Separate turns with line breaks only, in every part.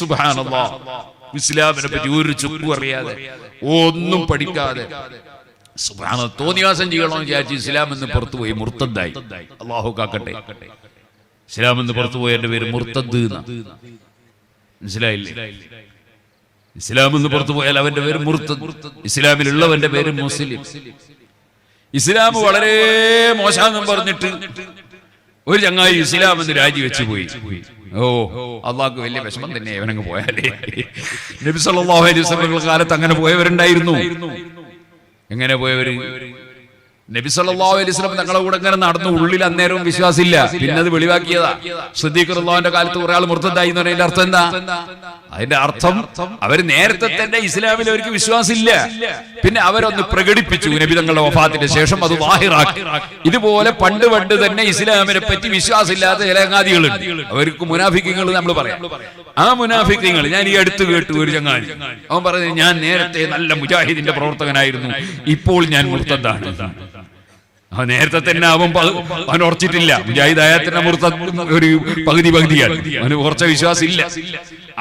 സുബ്ഹാനല്ലാഹ്. ഇസ്ലാമിനെ പറ്റി ഒരു ചുക്കും അറിയാതെ, ഒന്നും പഠിക്കാതെ സുബ്ഹാനല്ലാഹ് തോന്നിയാസം ചെയ്യണമെന്ന് വിചാരിച്ച് ഇസ്ലാം എന്ന് പുറത്തുപോയി മുർത്തദ്ദായി. അല്ലാഹു കാക്കട്ടെ. ഇസ്ലാം എന്ന് പുറത്തുപോയി എന്റെ പേര് മുർത്തദ് എന്നാ. മനസ്സിലായില്ലേ? ഇസ്ലാം എന്ന് പുറത്തു പോയാൽ അവന്റെ പേര് മുർത്തദ്, ഇസ്ലാമിലുള്ളവന്റെ പേര് മുസ്ലിം. ഇസ്ലാം വളരെ മോശാന്നും പറഞ്ഞിട്ട് ഒരു ചങ്ങായി ഇസ്ലാം എന്ന് രാജിവെച്ചു പോയി. അള്ളാഹ്ക്ക് വലിയ വിഷമം തന്നെ അവനങ്ങ് പോയാലേ. നബി സല്ലല്ലാഹു അലൈഹി വസല്ലം കാലത്ത് അങ്ങനെ പോയവരുണ്ടായിരുന്നു. എങ്ങനെ പോയവര്? നബി സല്ലല്ലാഹു അലൈഹി വസല്ലം തങ്ങളുടെ കൂടെ ഇങ്ങനെ നടന്നു. ഉള്ളിൽ അന്നേരവും വിശ്വാസമില്ല, പിന്നെ അത് വെളിവാക്കിയതാ. സിദ്ദീഖ് റളിയല്ലാഹുവിന്റെ കാലത്ത് ഒരാൾ മുർത്തദായി എന്ന് പറയുന്നതിന്റെ അർത്ഥം എന്താ? അതിന്റെ അർത്ഥം അവർ നേരത്തെ തന്നെ ഇസ്ലാമിൽ അവർക്ക് വിശ്വാസമില്ല, പിന്നെ അവരൊന്ന് പ്രകടിപ്പിച്ചു നബി തങ്ങളുടെ വഫാത്തിന്റെ ശേഷം, അത് വാഹിറാക്കി. ഇതുപോലെ പണ്ട് തന്നെ ഇസ്ലാമിനെ പറ്റി വിശ്വാസമില്ലാത്ത ചില ചങ്ങാതികളുണ്ട്. അവർക്ക് മുനാഫിക്കുകൾ നമ്മൾ പറയാം. ആ മുനാഫിക്കുകൾ ഞാൻ ഈ അടുത്ത് കേട്ടു. ഒരു ചങ്ങാതി അവൻ പറഞ്ഞു, ഞാൻ നേരത്തെ നല്ല മുജാഹിദിന്റെ പ്രവർത്തകനായിരുന്നു, ഇപ്പോൾ ഞാൻ മുർത്തദാണ്. അവൻ നേരത്തെ തന്നെ അവൻ ഉറച്ചിട്ടില്ല. മുജാഹിദായത്തിന്റെ ഒരു പകുതിയാണ്. അവന് കുറച്ച വിശ്വാസം ഇല്ല.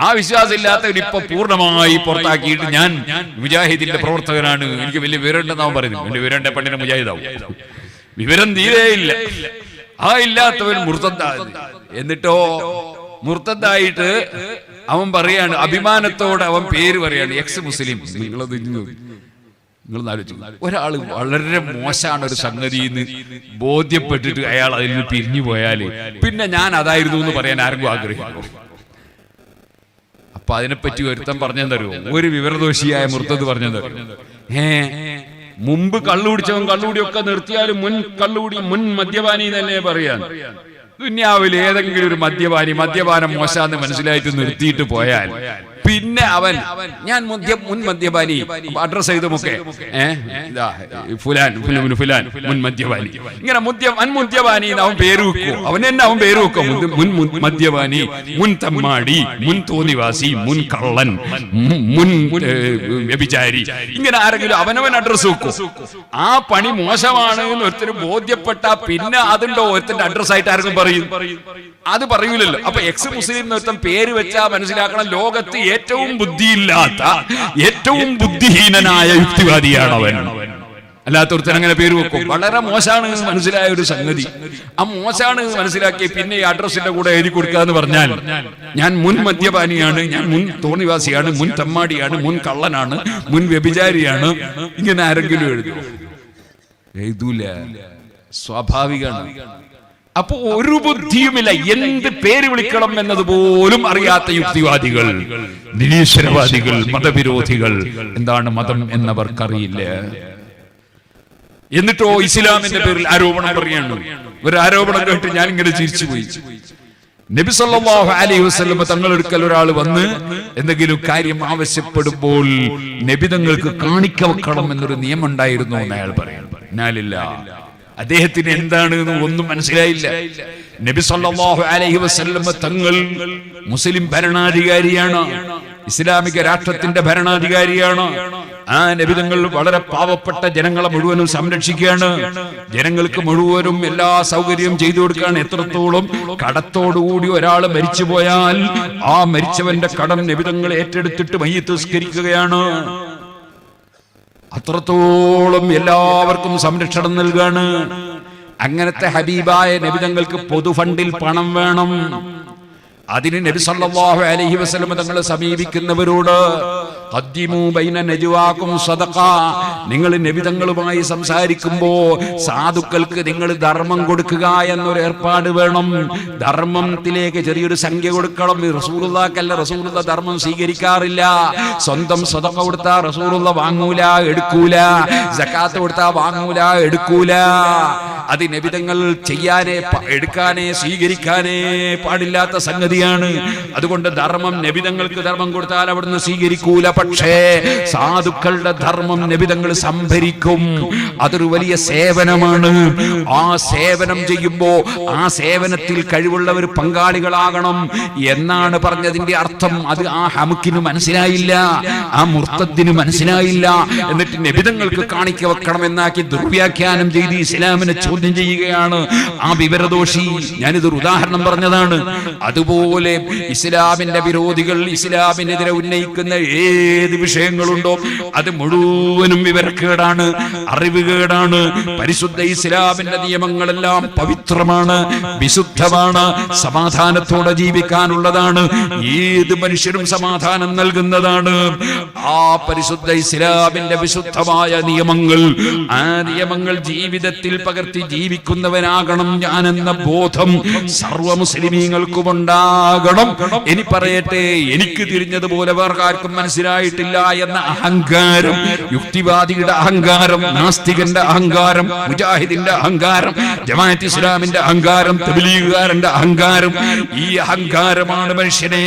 ആ വിശ്വാസം ഇല്ലാത്തവർ ഇപ്പൊ പൂർണ്ണമായി പുറത്താക്കിയിട്ട് ഞാൻ മുജാഹിദിന്റെ പ്രവർത്തകനാണ്, എനിക്ക് വലിയ വിവരമുണ്ടെന്ന് അവൻ പറയുന്നു. വലിയ വിവരന്റെ പെണ്ണിനെ മുജാഹിദാവും. വിവരം തീരെയില്ല. ആ ഇല്ലാത്തവൻ മുർത്തദായി. എന്നിട്ടോ മുർത്തദായിട്ട് അവൻ പറയാണ്, അഭിമാനത്തോടെ അവൻ പേര് പറയാണ്, എക്സ് മുസ്ലിം. നിങ്ങൾ ഒരാള് വളരെ മോശമാണ് ഒരു സംഗതി എന്ന് ബോധ്യപ്പെട്ടിട്ട് അയാൾ അതിൽ നിന്ന് പിരിഞ്ഞു പോയാല് പിന്നെ ഞാൻ അതായിരുന്നു എന്ന് പറയാൻ ആർക്കും ആഗ്രഹിക്കുന്നു. അപ്പൊ അതിനെപ്പറ്റി ഒരുത്തം പറഞ്ഞു തരുമോ? ഒരു വിവരദോഷിയായ മുർത്തദ് പറഞ്ഞു തരും. മുമ്പ് കള്ളുകുടിച്ചവൻ കള്ളുകൂടിയൊക്കെ നിർത്തിയാലും മുൻ മദ്യപാനി തന്നെ പറയാൻ. ദുനിയാവിൽ ഏതെങ്കിലും ഒരു മദ്യപാനം മോശാന്ന് മനസ്സിലായിട്ട് നിർത്തിയിട്ട് പോയാൽ പിന്നെ അവൻ ഞാൻ മുൻ മദ്യപാനി അഡ്രസ് ചെയ്തുമൊക്കെ ഫുലാൻ മുൻ മദ്യപാനി, ഇങ്ങനെ മദ്യപാനി അവൻ പേര് വെക്കോ? അവൻ പേര് വെക്കോ? മുൻ മദ്യപാനി, മുൻ തമ്മാടി, മുൻ തോന്നിവാസി, മുൻ കള്ളൻ, മുൻ വ്യഭിചാരി, ഇങ്ങനെ ആരെങ്കിലും അവനവൻ അഡ്രസ് വെക്കോ? ആ പണി മോശമാണ് എന്ന് ഒരുത്തര് ബോധ്യപ്പെട്ട പിന്നെ അതുണ്ടോ ഒരുത്തന്റെ അഡ്രസ് ആയിട്ട് ആർക്കും പറയും? അത് പറയൂലല്ലോ. അപ്പൊ എക്സ് മുസ്ലിം എന്നൊരുത്തൻ പേര് വെച്ചാ മനസ്സിലാക്കണം, ലോകത്ത് ഏറ്റവും ബുദ്ധിയില്ലാത്ത, ഏറ്റവും ബുദ്ധിഹീനനായ യുക്തിവാദിയാണ് അവൻ. അല്ലാത്തൊരുത്തൻ അങ്ങനെ പേര് വെക്കും. വളരെ മോശമാണ് മനസ്സിലായ ഒരു സംഗതി. ആ മോശമാണ് മനസ്സിലാക്കി പിന്നെ ഈ അഡ്രസ്സിന്റെ കൂടെ എഴുതി കൊടുക്കുക എന്ന് പറഞ്ഞാൽ, ഞാൻ മുൻ മദ്യപാനിയാണ്, ഞാൻ മുൻ തോന്നിവാസിയാണ്, മുൻ തമ്മാടിയാണ്, മുൻ കള്ളനാണ്, മുൻ വ്യഭിചാരിയാണ്, ഇങ്ങനെ ആരെങ്കിലും എഴുതൂല. സ്വാഭാവികമാണ്. അപ്പൊ ഒരു ബുദ്ധിയുമില്ല, എന്ത് പേര് വിളിക്കണം എന്നതുപോലും അറിയാത്ത യുക്തിവാദികൾ, നിരീശ്വരവാദികൾ, മതവിരോധികൾ. എന്താണ് മതം എന്നവർക്കറിയില്ല. എന്നിട്ടോ ഇസ്ലാമിന്റെ പേരിൽ ആരോപണം പറയാണ്. ഒരു ആരോപണം കേട്ട് ഞാൻ ഇങ്ങനെ ചിരിച്ചുപോയി. നബി സല്ലല്ലാഹു അലൈഹി വസല്ലം തങ്ങളൊരിക്കൽ ഒരാൾ വന്ന് എന്തെങ്കിലും കാര്യം ആവശ്യപ്പെടുമ്പോൾ നബി തങ്ങൾക്ക് കാണിക്ക വെക്കണം എന്നൊരു നിയമം ഉണ്ടായിരുന്നു എന്ന് അയാൾ പറയാൻ. അദ്ദേഹത്തിന് എന്താണെന്ന് ഒന്നും മനസ്സിലായില്ല. നബി സല്ലല്ലാഹു അലൈഹി വസല്ലം തങ്ങൾ മുസ്ലിം ഭരണാധികാരിയാണ്, ഇസ്ലാമിക രാഷ്ട്രത്തിന്റെ ഭരണാധികാരിയാണ്. ആ നബി തങ്ങൾ വളരെ പാവപ്പെട്ട ജനങ്ങളെ മുഴുവനും സംരക്ഷിക്കുകയാണ്. ജനങ്ങൾക്ക് മുഴുവനും എല്ലാ സൗകര്യവും ചെയ്തു കൊടുക്കുകയാണ്. എത്രത്തോളം കടത്തോടുകൂടി ഒരാൾ മരിച്ചുപോയാൽ ആ മരിച്ചവന്റെ കടം നബി തങ്ങൾ ഏറ്റെടുത്തിട്ട് മയ്യിത്ത് നിസ്കരിക്കുകയാണ്. അത്രത്തോളം എല്ലാവർക്കും സംരക്ഷണം നൽകാണ്. അങ്ങനത്തെ ഹബീബായ നബി തങ്ങൾക്ക് പൊതുഫണ്ടിൽ പണം വേണം. അതിന് നബി സല്ലല്ലാഹു അലൈഹി വസല്ലം തങ്ങളെ സമീപിക്കുന്നവരോട് ഖദ്ദിമൂ ബൈന നജ്വാകും സദഖ, നിങ്ങൾ നബി തങ്ങളുമായി സംസാരിക്കുമ്പോ സാധുക്കൾക്ക് നിങ്ങൾ ധർമ്മം കൊടുക്കുക എന്നൊരു ഏർപ്പാട് വേണം. ധർമ്മത്തിലേക്ക് ചെറിയൊരു സംഖ്യ കൊടുക്കണം. റസൂലുള്ളാഹ്ക്കല്ല, റസൂലുള്ള ധർമ്മം സ്വീകരിക്കാറില്ല. സ്വന്തം സദഖ കൊടുത്താ റസൂലുള്ള വാങ്ങൂല, എടുക്കൂല. സകാത്ത് കൊടുത്താ വാങ്ങൂല, എടുക്കൂല. അത് നബി തങ്ങൾ എടുക്കാനേ സ്വീകരിക്കാനേ പാടില്ലാത്ത സംഗതിയാണ്. അതുകൊണ്ട് ധർമ്മം, നബി തങ്ങൾക്ക് ധർമ്മം കൊടുത്താൽ അവിടുന്ന് സ്വീകരിക്കൂല, പക്ഷേ സാധുക്കളുടെ ധർമ്മം നബിതങ്ങൾ സംഭരിക്കും. അതൊരു വലിയ സേവനമാണ്. ആ സേവനം ചെയ്യുമ്പോ ആ സേവനത്തിൽ കഴിവുള്ളവർ പങ്കാളികളാകണം എന്നാണ് പറഞ്ഞതിന്റെ അർത്ഥം. അത് ആ ഹമുക്കിന് മനസ്സിലായില്ല, ആ മുർത്തദ്ദിന് മനസ്സിലായില്ല. എന്നിട്ട് നബിതങ്ങൾക്ക് കാണിക്ക വെക്കണം എന്നാക്കി ദുർവ്യാഖ്യാനം ചെയ്ത് ഇസ്ലാമിനെ ചോദ്യം ചെയ്യുകയാണ് ആ വിവരദോഷി. ഞാനിതൊരു ഉദാഹരണം പറഞ്ഞതാണ്. അതുപോലെ ഇസ്ലാമിന്റെ വിരോധികൾ ഇസ്ലാമിനെതിരെ ഉന്നയിക്കുന്ന ഏത് വിഷയങ്ങളുണ്ടോ അത് മുഴുവനും വിവരക്കേടാണ്, അറിവുകേടാണ്. പരിശുദ്ധ ഇസ്ലാമിന്റെ നിയമങ്ങളെല്ലാം പവിത്രമാണ്, വിശുദ്ധമാണ്, സമാധാനത്തോടെ ജീവിക്കാനുള്ളതാണ്. ഏത് മനുഷ്യരും സമാധാനം നൽകുന്നതാണ്. ആ പരിശുദ്ധ ഇസ്ലാമിന്റെ വിശുദ്ധമായ നിയമങ്ങൾ, ആ നിയമങ്ങൾ ജീവിതത്തിൽ പകർത്തി ജീവിക്കുന്നവനാകണം ഞാനെന്ന ബോധം സർവ്വ മുസ്ലിമീങ്ങൾക്കും ഉണ്ടാകണം. ഇനി പറയട്ടെ, എനിക്ക് തിരിഞ്ഞതുപോലെ വേറെ ആർക്കും മനസ്സിലായിട്ടില്ല എന്ന അഹങ്കാരം, യുക്തിവാദിയുടെ അഹങ്കാരം, നാസ്തികന്റെ അഹങ്കാരം, മുജാഹിദിന്റെ അഹങ്കാരം, ജമാഅത്ത് ഇസ്ലാമിന്റെ അഹങ്കാരം, തബ്ലീഗുകാരന്റെ അഹങ്കാരം, ഈ അഹങ്കാരമാണ് മനുഷ്യനെ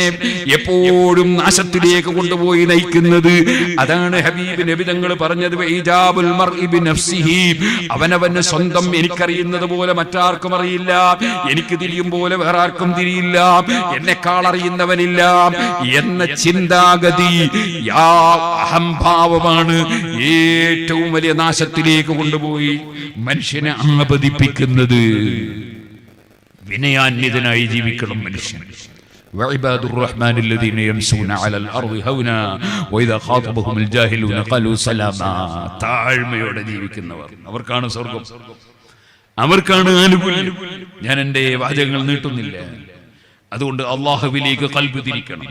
എപ്പോഴും നാശത്തിലേക്ക് കൊണ്ടുപോയി നയിക്കുന്നത്. അതാണ് ഹബീബ് നബി തങ്ങൾ പറഞ്ഞത്, വഇജാബുൽ മർഇ ബിനഫ്സിഹി, അവനവന് സ്വന്തം എനിക്കറിയുന്നത് പോലെ മറ്റാർക്കും അറിയില്ല, എനിക്ക് തിരിയും പോലെ വേറെ ആർക്കും തിരിയില്ല, എന്നെക്കാൾ അറിയുന്നവനില്ല എന്ന ചിന്താഗതി, അഹംഭാവമാണ് ഏറ്റവും വലിയ നാശത്തിലേക്ക് കൊണ്ടുപോയി മനുഷ്യനെ ആപതിപ്പിക്കുന്നത്. വിനയാന്വിതനായി ജീവിക്കണം മനുഷ്യൻ. وعباد الرحمن الذين يمشون على الأرض هونا وإذا خاطبهم الجاهلون قالوا سلاما. താഴ്മയോടെ ജീവിക്കുന്നവർ, അവർക്കാണ് സ്വർഗ്ഗം, അവർക്കാണ് ആനുകൂല്യം. ഞാൻ എൻ്റെ വാചകങ്ങൾ നീട്ടുന്നില്ല. അതുകൊണ്ട് അള്ളാഹുവിലേക്ക് ഖൽബ് തിരിക്കണം,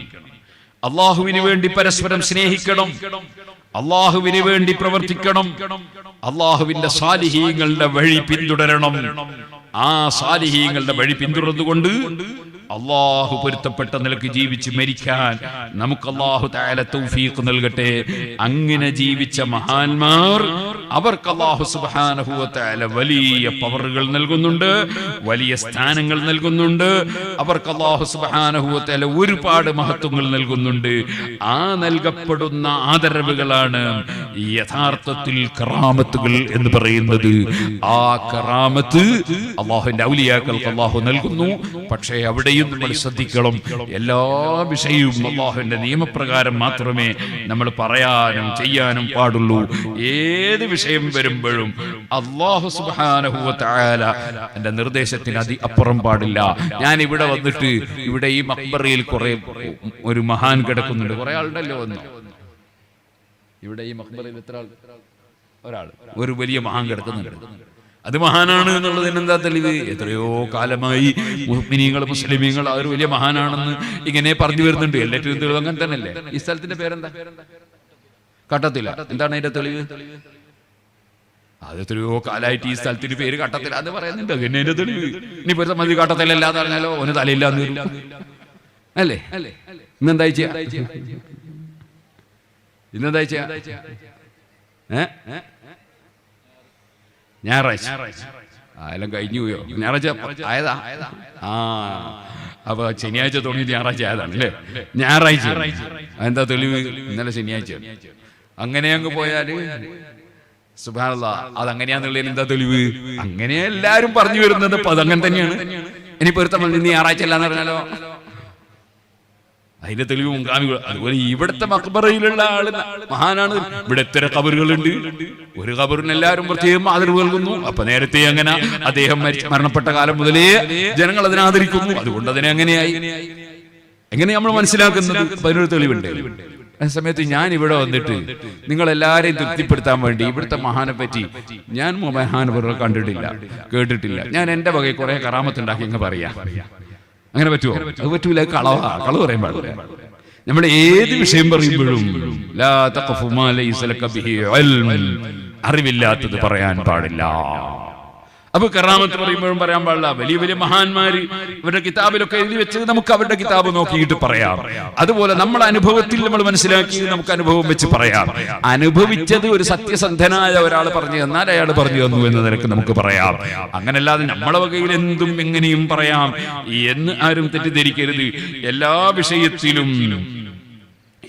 അള്ളാഹുവിന് വേണ്ടി പരസ്പരം സ്നേഹിക്കണം, അള്ളാഹുവിന് വേണ്ടി പ്രവർത്തിക്കണം, അള്ളാഹുവിന്റെ സാലിഹീങ്ങളുടെ വഴി പിന്തുടരണം. ആ സാലിഹീങ്ങളുടെ വഴി പിന്തുടർന്നുകൊണ്ട് അള്ളാഹു പൊരുത്തപ്പെട്ട നിലക്ക് ജീവിച്ച് മരിക്കാൻ നമുക്ക് അള്ളാഹു തആല തൗഫീഖ് നൽകട്ടെ. അങ്ങനെ ജീവിച്ച മഹാന്മാർ, അവർക്ക് അള്ളാഹു സുബ്ഹാനഹു വ തആല വലിയ പവറുകൾ നൽകുന്നുണ്ട്, വലിയ സ്ഥാനങ്ങൾ നൽകുന്നുണ്ട്. അവർക്ക് അള്ളാഹു സുബ്ഹാനഹു വ തആല ഒരുപാട് മഹത്വങ്ങൾ നൽകുന്നുണ്ട്. ആ നൽകപ്പെടുന്ന ആദരവുകളാണ് യഥാർത്ഥത്തിൽ കറാമത്തുകൾ എന്ന് പറയുന്നത്. ആ കറാമത്ത് അള്ളാഹുവിന്റെ ഔലിയാക്കൾക്ക് അള്ളാഹു നൽകുന്നു. പക്ഷേ അവിടെയും നമ്മൾ ശ്രദ്ധിക്കണം, എല്ലാ വിഷയവും അള്ളാഹുവിന്റെ നിയമപ്രകാരം മാത്രമേ നമ്മൾ പറയാനും ചെയ്യാനും പാടുള്ളൂ. ഏത് വിഷയം വരുമ്പോഴും അല്ലാഹു സുബ്ഹാനഹു വ തആല എന്റെ നിർദ്ദേശത്തിന് അപ്പുറം പാടില്ല. ഞാൻ ഇവിടെ വന്നിട്ട് ഇവിടെ ഈ മഖ്ബറയിൽ ഒരു മഹാൻ കിടക്കുന്നുണ്ട്, കുറെ ആളുണ്ടല്ലോ വന്നു ഇവിടെ ഈ മഖ്ബറയിൽ എത്ര ആൾ? ഒരാൾ, ഒരു വലിയ മഹാൻ കിടക്കുന്നുണ്ട്. അത് മഹാനാണ് എന്നുള്ളതിന് എന്താ തെളിവ്? എത്രയോ കാലമായി മുഅ്മിനീങ്ങൾ മുസ്ലിമീങ്ങൾ ആ ഒരു വലിയ മഹാനാണെന്ന് ഇങ്ങനെ പറഞ്ഞു വരുന്നുണ്ട്. എല്ലാറ്റിനും തെളിവ് അങ്ങനെ തന്നെയല്ലേ? ഈ സ്ഥലത്തിന്റെ പേരെന്താ? കട്ടത്തില. എന്താണ് അതിന്റെ തെളിവ്? അത് എത്രയോ കാലമായിട്ട് ഈ സ്ഥലത്തിന്റെ പേര് കട്ടത്തില അത് പറയുന്നുണ്ട്. പിന്നെ അതിന്റെ തെളിവ് ഇനി പൊരുത്ത മതി കട്ടത്തിലല്ലാതെ പറഞ്ഞാലോ ഒന്ന് തലയില്ലാന്ന് അല്ലേ? ഇന്നെന്താഴ്ച? ഇന്നെന്താഴ്ച? ഞായറാഴ്ച. എല്ലാം കഴിഞ്ഞു പോയോ? ഞായറാഴ്ച ആയതാ? അപ്പൊ ശനിയാഴ്ച തുടങ്ങി ഞായറാഴ്ച ആയതാണ് അല്ലേ? ഞായറാഴ്ച. അതെന്താ തെളിവ്? ഇന്നലെ ശനിയാഴ്ച. അങ്ങനെ അങ്ങ് പോയാല് സുബ്ഹാനല്ലാഹ്, അതങ്ങനെയാന്നുള്ളതിന് എന്താ തെളിവ്? അങ്ങനെ എല്ലാരും പറഞ്ഞു വരുന്നത് അതങ്ങനെ തന്നെയാണ്. ഇനി പൊരുത്തം ഞായറാഴ്ച അല്ലാന്ന് പറഞ്ഞാലോ അതിന്റെ തെളിവ് മുൻഗാമികൾ. അതുപോലെ ഇവിടുത്തെ മഖ്ബറയിലുള്ള ആള് മഹാനാണ്. ഇവിടെ എത്ര ഖബറുകളുണ്ട്? ഒരു ഖബറിന് എല്ലാവരും പ്രത്യേകം ആദരവ് നൽകുന്നു. അപ്പൊ നേരത്തെ അങ്ങനെ അദ്ദേഹം മരണപ്പെട്ട കാലം മുതലേ ജനങ്ങൾ അതിനെ ആദരിക്കുന്നു. അതുകൊണ്ട് അതിനെ അങ്ങനെയായി. എങ്ങനെ നമ്മൾ മനസ്സിലാക്കുന്നത്? അതിനൊരു തെളിവുണ്ട്. ആ സമയത്ത് ഞാൻ ഇവിടെ വന്നിട്ട് നിങ്ങൾ എല്ലാരെയും തൃപ്തിപ്പെടുത്താൻ വേണ്ടി ഇവിടുത്തെ മഹാനെ പറ്റി ഞാൻ മഹാനവരെ കണ്ടിട്ടില്ല, കേട്ടിട്ടില്ല. ഞാൻ എന്റെ വകയിൽ കുറെ കറാമത്തുണ്ടാക്കി അങ്ങ് പറയാ. അങ്ങനെ പറ്റുമോ? അത് പറ്റൂല. കളവ് പറയാൻ പാടില്ല. നമ്മൾ ഏത് വിഷയം പറയുമ്പോഴും ലാ തഖഫു മാ ലൈസ ലക ബിഹി ഇൽം, അറിവില്ലാത്തത് പറയാൻ പാടില്ല. അപ്പൊ കറാമത്ത് പറയുമ്പോഴും പറയാൻ പാടില്ല. വലിയ വലിയ മഹാന്മാര് അവരുടെ കിതാബിലൊക്കെ എഴുതി വെച്ചത് നമുക്ക് അവരുടെ കിതാബ് നോക്കിയിട്ട് പറയാം. അതുപോലെ നമ്മുടെ അനുഭവത്തിൽ നമ്മൾ മനസ്സിലാക്കി നമുക്ക് അനുഭവം വെച്ച് പറയാം. അനുഭവിച്ചത് ഒരു സത്യസന്ധനായ ഒരാൾ പറഞ്ഞു തന്നാൽ അയാൾ പറഞ്ഞു തന്നു എന്ന നിലക്ക് നമുക്ക് പറയാം. അങ്ങനല്ലാതെ നമ്മളെ വകയിൽ എന്തും എങ്ങനെയും പറയാം എന്ന് ആരും തെറ്റിദ്ധരിക്കരുത്. എല്ലാ വിഷയത്തിലും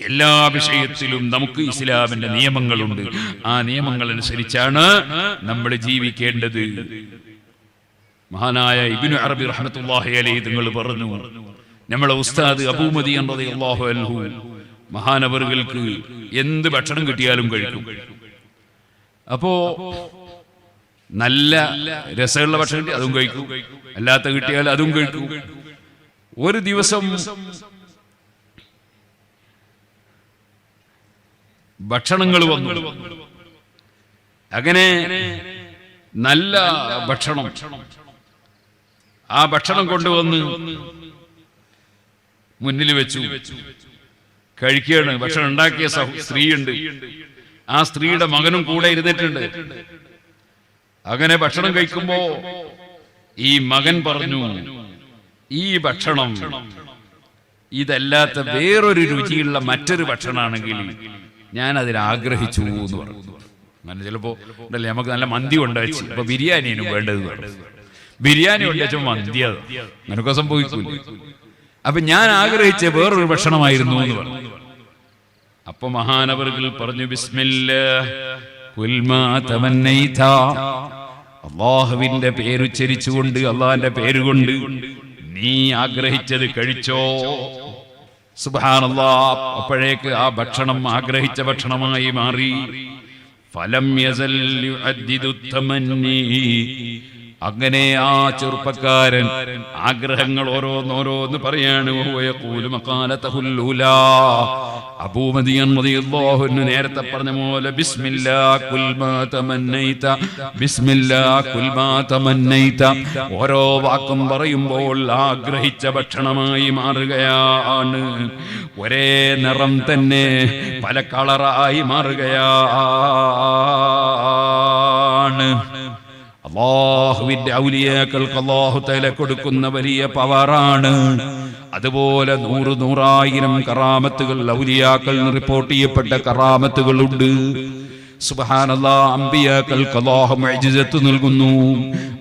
എല്ലാ വിഷയത്തിലും നമുക്ക് ഇസ്ലാമിന്റെ നിയമങ്ങളുണ്ട്. ആ നിയമങ്ങൾ അനുസരിച്ചാണ് നമ്മൾ ജീവിക്കേണ്ടത്. മഹാനായ ഇബ്നു അറബി റഹ്മത്തുള്ളാഹി അലൈഹി തങ്ങൾ പറഞ്ഞു, നമ്മളെ ഉസ്താദ് അബൂ മദിയൻ റളിയല്ലാഹു അൻഹു മഹാനവറുകൾക്ക് എന്ത് ഭക്ഷണം കിട്ടിയാലും കഴിക്കും. അപ്പോ നല്ല രസമുള്ള ഭക്ഷണം കിട്ടി അതും കഴിക്കും, അല്ലാത്ത കിട്ടിയാൽ അതും കഴിക്കും. ഒരു ദിവസം ഭക്ഷണങ്ങൾ വന്നു. അങ്ങനെ നല്ല ഭക്ഷണം, ആ ഭക്ഷണം കൊണ്ടുവന്ന് മുന്നിൽ വെച്ചു, കഴിക്കുകയാണ്. ഭക്ഷണം ഉണ്ടാക്കിയ സ്ത്രീയുണ്ട്, ആ സ്ത്രീയുടെ മകനും കൂടെ ഇരുന്നിട്ടുണ്ട്. അങ്ങനെ ഭക്ഷണം കഴിക്കുമ്പോ ഈ മകൻ പറഞ്ഞു, ഈ ഭക്ഷണം ഇതല്ലാത്ത വേറൊരു രുചിയുള്ള മറ്റൊരു ഭക്ഷണമാണെങ്കിൽ ഞാൻ അതിൽ ആഗ്രഹിച്ചു എന്ന് പറഞ്ഞു. അങ്ങനെ ചിലപ്പോ ഉണ്ടല്ലേ നമുക്ക് നല്ല മന്തി കൊണ്ടുവച്ചു, അപ്പൊ ബിരിയാണിയാണ് വേണ്ടത് പറഞ്ഞു. ബിരിയാണി കൊണ്ടുവച്ച മന്തി, അത് അങ്ങനൊക്കെ സംഭവിക്കൂല. അപ്പൊ ഞാൻ ആഗ്രഹിച്ച വേറൊരു ഭക്ഷണമായിരുന്നു എന്ന് പറഞ്ഞു. അപ്പൊ മഹാനവറുകൾ പറഞ്ഞു, ബിസ്മില്ലാഹ് ഖുൽ മാ തമന്നൈത, അല്ലാഹുവിന്റെ പേരുച്ചരിച്ചുകൊണ്ട്, അല്ലാഹുവിന്റെ പേരുകൊണ്ട് നീ ആഗ്രഹിച്ചത് കഴിച്ചോ. സുബ്ഹാനല്ലാഹ്. അപ്പോഴേക്ക് ആ ഭക്ഷണം ആഗ്രഹിച്ച ഭക്ഷണമായി മാറി. ഫലം യസൽ യുഅദ്ദിദു തമന്നി. അങ്ങനെ ആ ചെറുപ്പക്കാരൻ ആഗ്രഹങ്ങൾ ഓരോന്നോരോന്ന് പറയാണ്. അബൂ മദിയൻ റളിയല്ലാഹു അൻഹു നേരത്തെ പറഞ്ഞ പോലെ ബിസ്മില്ലാഹ് ഖുൽ മാ തമന്നൈത, ബിസ്മില്ലാഹ് ഖുൽ മാ തമന്നൈത. ഓരോ വാക്കും പറയുമ്പോൾ ആഗ്രഹിച്ച ഭക്ഷണമായി മാറുകയാണ്. ഒരേ നിറം തന്നെ പല കളറായി മാറുകയാണ്. അല്ലാഹുവിന്റെ ഔലിയാക്കൾക്ക് അല്ലാഹു തആല കൊടുക്കുന്ന വലിയ പവറാണ്. അതുപോലെ 100,000 കറാമത്തുകൾ ഔലിയാക്കൾ റിപ്പോർട്ട് ചെയ്യപ്പെട്ട കറാമത്തുകളുണ്ട്. സുബ്ഹാനല്ലാഹ്. അംബിയാക്കൾക്ക് അല്ലാഹു മുഅ്ജിസത്ത് നൽകുന്നു,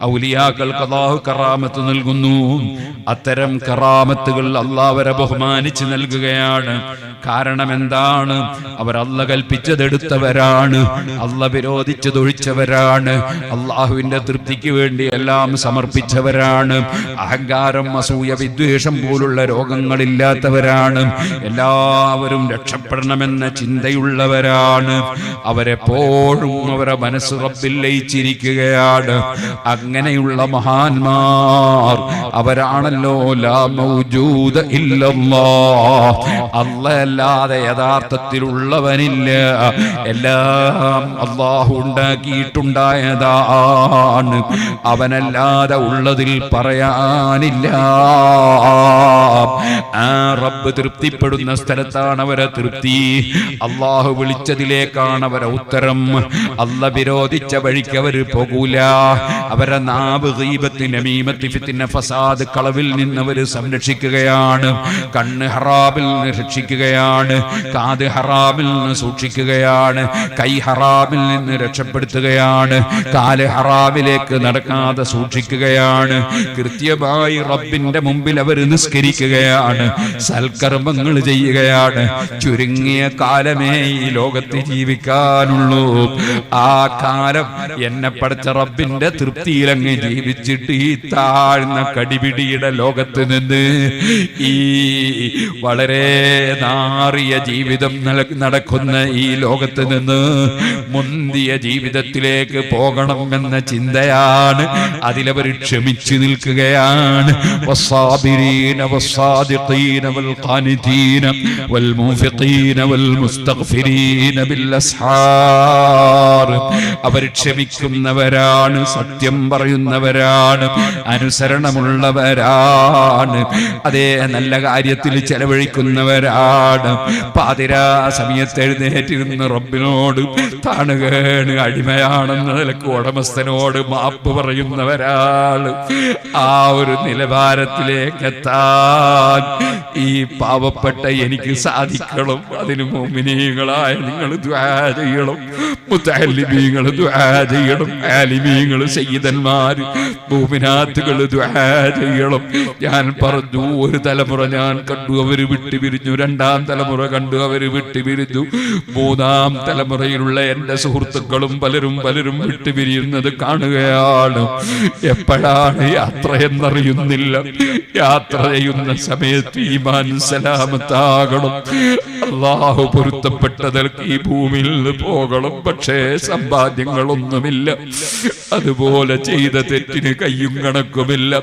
ഔലിയാക്കൾക്ക് അല്ലാഹു കറാമത്ത് നൽകുന്നു. അത്തരം കറാമത്തുകൾ അല്ലാഹു അവരെ ബഹുമാനിച്ച് നൽകുകയാണ്. കാരണം എന്താണ്? അവർ അല്ലാഹു കൽപ്പിച്ചതെടുത്തവരാണ്, അല്ലാഹു വിരോധിച്ചതൊഴിച്ചവരാണ്, അല്ലാഹുവിന്റെ തൃപ്തിക്ക് വേണ്ടി എല്ലാം സമർപ്പിച്ചവരാണ്. അഹങ്കാരം, അസൂയ, വിദ്വേഷം പോലുള്ള രോഗങ്ങളില്ലാത്തവരാണ്. എല്ലാവരും രക്ഷപ്പെടണമെന്ന ചിന്തയുള്ളവരാണ്. അവരെപ്പോഴും അവരുടെ മനസ്സ് റബ്ബിൽ ലയിച്ചിരിക്കുകയാണ്. അങ്ങനെയുള്ള മഹാന്മാർ അവരാണല്ലോ ലാ മൗജൂദ ഇല്ലല്ലാഹ്, അല്ലാഹല്ലാതെ യഥാർത്ഥത്തിലുള്ളവനില്ല. എല്ലാം അല്ലാഹു ഉണ്ടാക്കിയിട്ടുണ്ടായതാണ്, അവനല്ലാതെ ഉള്ളതിൽ പറയാനില്ല. ആ റബ്ബ് തൃപ്തിപ്പെടുന്ന സ്ഥലത്താണ് അവരെ തൃപ്തി, അല്ലാഹു വിളിച്ചതിലേക്കാണ് അവരെ ഉത്തരം. അല്ലാഹു വിരോധിച്ച വഴിക്ക് അവർ പോകൂല. അവരെ നാവ് ഗീബത്ത്, നമീമത്ത്, ഫിത്ന, ഫസാദ്, കളവിൽ നിന്ന് അവർ സംരക്ഷിക്കുകയാണ്. കണ്ണ് ഹറാമിൽ നിന്ന് രക്ഷിക്കുകയാണ്, കാത് ഹറാമിൽ നിന്ന് സൂക്ഷിക്കുകയാണ്, കൈ ഹറാമിൽ നിന്ന് രക്ഷപ്പെടുത്തുകയാണ്, കാല് ഹറാമിലേക്ക് നടക്കാതെ സൂക്ഷിക്കുകയാണ്. കൃത്യമായി റബ്ബിന്റെ മുമ്പിൽ അവർ നിസ്കരിക്കുകയാണ്, സൽക്കർമ്മങ്ങൾ ചെയ്യുകയാണ്. ചുരുങ്ങിയ കാലമേ ഈ ലോകത്ത് ജീവിക്കാനുള്ളൂ. ആ കാലം എന്നെ പഠിച്ച റബ്ബിന്റെ തൃപ്തിയിലങ്ങ് ജീവിച്ചിട്ട് ഈ താഴ്ന്ന കടിപിടിയുടെ ലോകത്ത് നിന്ന് ഈ വളരെ നാറിയ ജീവിതം നടക്കുന്ന ഈ ലോകത്ത് നിന്ന് മുന്തിയ ജീവിതത്തിലേക്ക് പോകണമെന്ന ചിന്തയാണ്. അതിലവർ ക്ഷമിച്ചു നിൽക്കുകയാണ്. വസ്സാബിരീന വസ്സാദിഖീന വൽഖാനിതീന വൽമുൻഫിഖീന വൽമുസ്തഗ്ഫിരീന ബിൽഅസ്ഹാർ. അവർ ക്ഷമിക്കുന്നവരാണ്, സത്യം പറയുന്നവരാണ്, അനുസരണമുള്ളവരാണ്, അതേ നല്ല കാര്യത്തിൽ ചെലവഴിക്കുന്നവരാണ്. പാതിരാ സമയത്ത് എഴുന്നേറ്റിരുന്ന് റബ്ബിനോട് താണുകേണ് അടിമയാണെന്ന നിലക്ക് ഉടമസ്ഥനോട് മാപ്പ് പറയുന്നവരാണ്. ആ ഒരു നിലവാരത്തിലേക്ക് എത്താൻ ഈ പാവപ്പെട്ട എനിക്ക് സാധിക്കണം. അതിന് മുഅ്മിനീങ്ങളായ നിങ്ങൾ ദുആ ചെയ്യണം, മുതഅല്ലിമീങ്ങൾ ദുആ ചെയ്യണം, ആലിമീങ്ങൾ സയ്യിദന്മാർ മുഅ്മിനാത്തുകൾ ദുആ ചെയ്യണം. ഞാൻ പറഞ്ഞു, ഒരു തലമുറ ഞാൻ കണ്ടു അവര് വിട്ടുപിരിഞ്ഞു, രണ്ടാം തലമുറ കണ്ടു അവര് വിട്ടുപിരിഞ്ഞു, മൂന്നാം തലമുറയിലുള്ള എന്റെ സുഹൃത്തുക്കളും പലരും വിട്ടുപിരിയുന്നത് കാണുകയാണ്. എപ്പോഴാണ് യാത്ര എന്നറിയുന്നില്ല. യാത്ര ചെയ്യുന്ന സമയത്ത് ഈമാൻ സലാമത്താകണം. അല്ലാഹു പൊരുത്തപ്പെട്ടതിൽ ഈ ഭൂമിയിൽ നിന്ന് പോകണം. പക്ഷേ സമ്പാദ്യങ്ങളൊന്നുമില്ല, അതുപോലെ ചെയ്ത തെറ്റിന് കയ്യും കണക്കുമില്ല.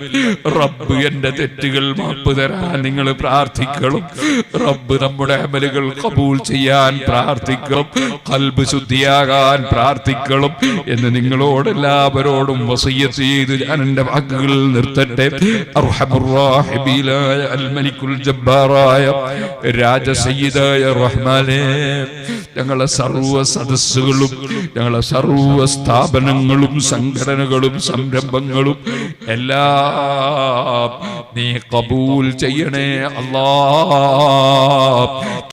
റബ്ബ് എന്റെ തെറ്റുകൾ മാപ്പ് തരാൻ നിങ്ങൾ പ്രാർത്ഥിക്കണം. റബ്ബ് നമ്മുടെ അമലുകൾ ഖബൂൽ ചെയ്യാൻ പ്രാർത്ഥിക്കണം, ഖൽബ് ശുദ്ധിയാകാൻ പ്രാർത്ഥിക്കണം എന്ന് നിങ്ങളോട് എല്ലാവരോടും വസിയ്യത്ത് ചെയ്ത് ഞാൻ എന്റെ വാക്കുകൾ നിർത്തട്ടെ. അർഹമുർ റഹീമീനായ അൽ മലിക്കുൽ ജബ്ബാറായ രാജസയ്യിദായ റഹ്മാനേ, ഞങ്ങളെ സർവ്വ സദസ്സുകളും ഞങ്ങളെ സർവ്വ സ്ഥാപനങ്ങളും സംഘടനകളും സംരംഭങ്ങളും എല്ലാം നീ ഖബൂൽ ചെയ്യണേ അല്ലാഹ്.